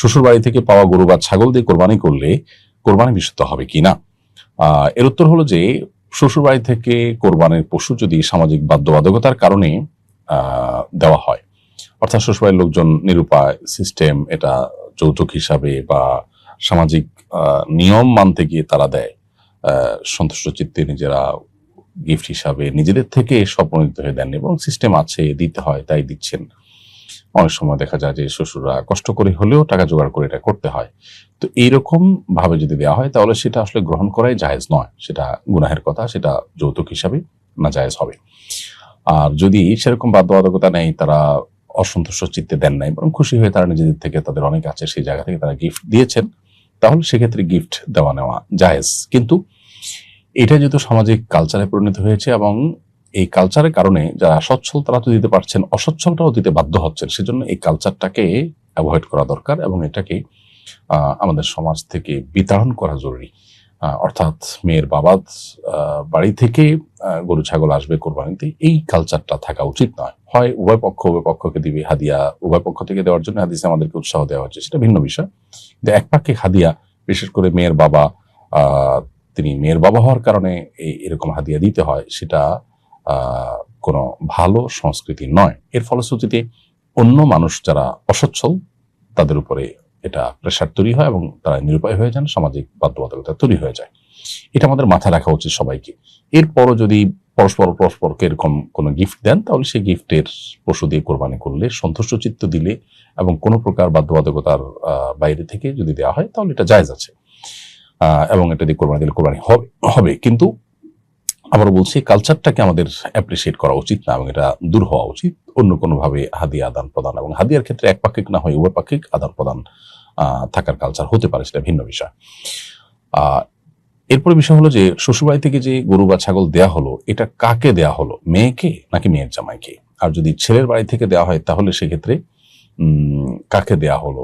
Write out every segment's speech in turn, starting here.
শ্বশুর বাড়ি থেকে পাওয়া গরু বা ছাগল দিয়ে কোরবানি করলে কোরবানি বিশুদ্ধ হবে কিনা। এর উত্তর হলো যে শ্বশুর বাড়ি থেকে কোরবানির পশু যদি সামাজিক বাধ্যবাধকতার কারণে দেওয়া হয়, অর্থাৎ শ্বশুরবাড়ির লোকজন নিরুপায়, সিস্টেম এটা যৌতুক হিসাবে বা সামাজিক নিয়ম মানতে গিয়ে তারা দেয়, সন্তুষ্ট চিত্তে নিজেরা গিফট হিসাবে নিজেদের থেকে স্বপ্নদিত হয়ে দেন এবং সিস্টেম আছে, দিতে হয় তাই দিচ্ছেন। অনেক সময় দেখা যায় যে শ্বশুররা কষ্ট করে হলেও টাকা জোগাড় করে এটা করতে হয়। তো এইরকম ভাবে যদি দেওয়া হয় তাহলে সেটা আসলে গ্রহণ করাই জায়েজ নয়, সেটা গুনাহের কথা, সেটা যৌতুক হিসাবে না জায়েজ হবে। আর যদি সেরকম বাধ্যবাধকতা নেই, তারা অসন্তুষ্ট চিত্তে দেন নাই, বরং খুশি হয়ে তারা নিজেদের থেকে, তাদের অনেক আছে সেই জায়গা থেকে তারা গিফট দিয়েছেন, তাহলে সেক্ষেত্রে গিফট দেওয়া নেওয়া জায়েজ। কিন্তু এটা যেহেতু সামাজিক কালচারে পরিণত হয়েছে এবং এই কালচারের কারণে যারা সচ্ছল তারা তো দিতে পারছেন, অসচ্ছলটাও দিতে বাধ্য হচ্ছেন, সেজন্য এই কালচারটাকে অ্যাভয়েড করা দরকার এবং এটাকে আমাদের সমাজ থেকে বিতাড়ন করা জরুরি। অর্থাৎ মেয়ের বাবা বাড়ি থেকে গরু ছাগল আসবে কোরবানিতে, এই কালচারটা থাকা উচিত নয়। হয় উভয় পক্ষকে দিবে হাদিয়া, উভয় পক্ষ থেকে দেওয়ার জন্য হাদিসে আমাদেরকে উৎসাহ দেওয়া হচ্ছে, সেটা ভিন্ন বিষয়। কিন্তু এক পাক্ষিক হাদিয়া, বিশেষ করে মেয়ের বাবা তিনি মেয়ের বাবা হওয়ার কারণে এরকম হাদিয়া দিতে হয়, সেটা কোনো ভালো সংস্কৃতি নয়। এর ফলশ্রুতিতে অন্য মানুষ যারা অসচ্ছল তাদের উপরে এটা প্রেশার তৈরি হয় এবং তারা নিরুপায় হয়ে যান, সামাজিক বাধ্যবাধকতা তৈরি হয়ে যায়। এটা আমাদের মাথায় রাখা উচিত সবাইকে। এরপরও যদি পরস্পরকে এরকম কোনো গিফট দেন, তাহলে সেই গিফটের পশু দিয়ে কোরবানি করলে, সন্তুষ্ট চিত্ত দিলে এবং কোনো প্রকার বাধ্যবাধকতার বাইরে থেকে যদি দেওয়া হয় তাহলে এটা জায়েজ আছে এবং এটা দিয়ে কোরবানি দিলে কোরবানি হবে। কিন্তু আবারও বলছি, কালচারটাকে আমাদের অ্যাপ্রিসিয়েট করা উচিত না এবং এটা দূর হওয়া উচিত। অন্য কোনোভাবে হাদিয়া আদান প্রদান, এবং হাদিয়ার ক্ষেত্রে একপাক্ষিক না হয় উভয় পাক্ষিক আদান প্রদান থাকার কালচার হতে পারে, সেটা ভিন্ন বিষয়। এরপরে বিষয় হলো যে শ্বশুরবাড়ি থেকে যে গরু বা ছাগল দেয়া হলো, এটা কাকে দেয়া হলো, মেয়েকে নাকি মেয়ের জামাইকে? আর যদি ছেলের বাড়ি থেকে দেওয়া হয় তাহলে সেক্ষেত্রে কাকে দেয়া হলো,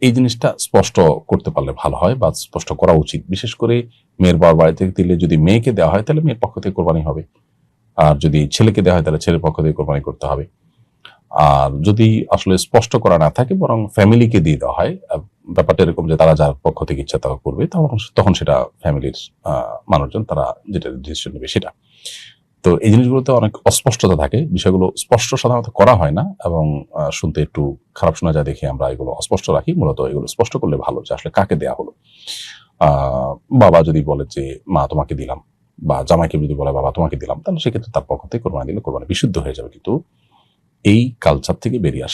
এই জিনিসটা স্পষ্ট করতে পারলে ভালো হয় বা স্পষ্ট করা উচিত। বিশেষ করে মেয়ের বাবার বাড়ি থেকে দিলে যদি মেয়েকে দেওয়া হয় তাহলে মেয়ের পক্ষ থেকে কোরবানি হবে, আর যদি ছেলেকে দেওয়া হয় তাহলে ছেলের পক্ষ থেকে কোরবানি করতে হবে। আর যদি আসলে স্পষ্ট করা না থাকে বরং ফ্যামিলিকে দিয়ে দেওয়া হয়, ব্যাপারটা এরকম যে তারা যার পক্ষ থেকে ইচ্ছা তারা করবে, তখন সেটা ফ্যামিলির মানুষজন তারা যেটা ডিসিশন নেবে সেটা। তো এই জিনিসগুলোতে অনেক অস্পষ্টতা থাকে, বিষয়গুলো স্পষ্ট সাধারণত করা হয় না এবং শুনতে একটু খারাপ শোনা যায় দেখে আমরা এগুলো অস্পষ্ট রাখি। মূলত এগুলো স্পষ্ট করলে ভালো যে আসলে কাকে দেয়া হলো। বাবা যদি বলে যে মা তোমাকে দিলাম, বা জামাইকে যদি বলে বাবা তোমাকে দিলাম, তাহলে সেক্ষেত্রে তার পক্ষ থেকে কোরবানি দিলে কোরবানি বিশুদ্ধ হয়ে যাবে। কিন্তু এই কালচার থেকে বেরিয়ে আসা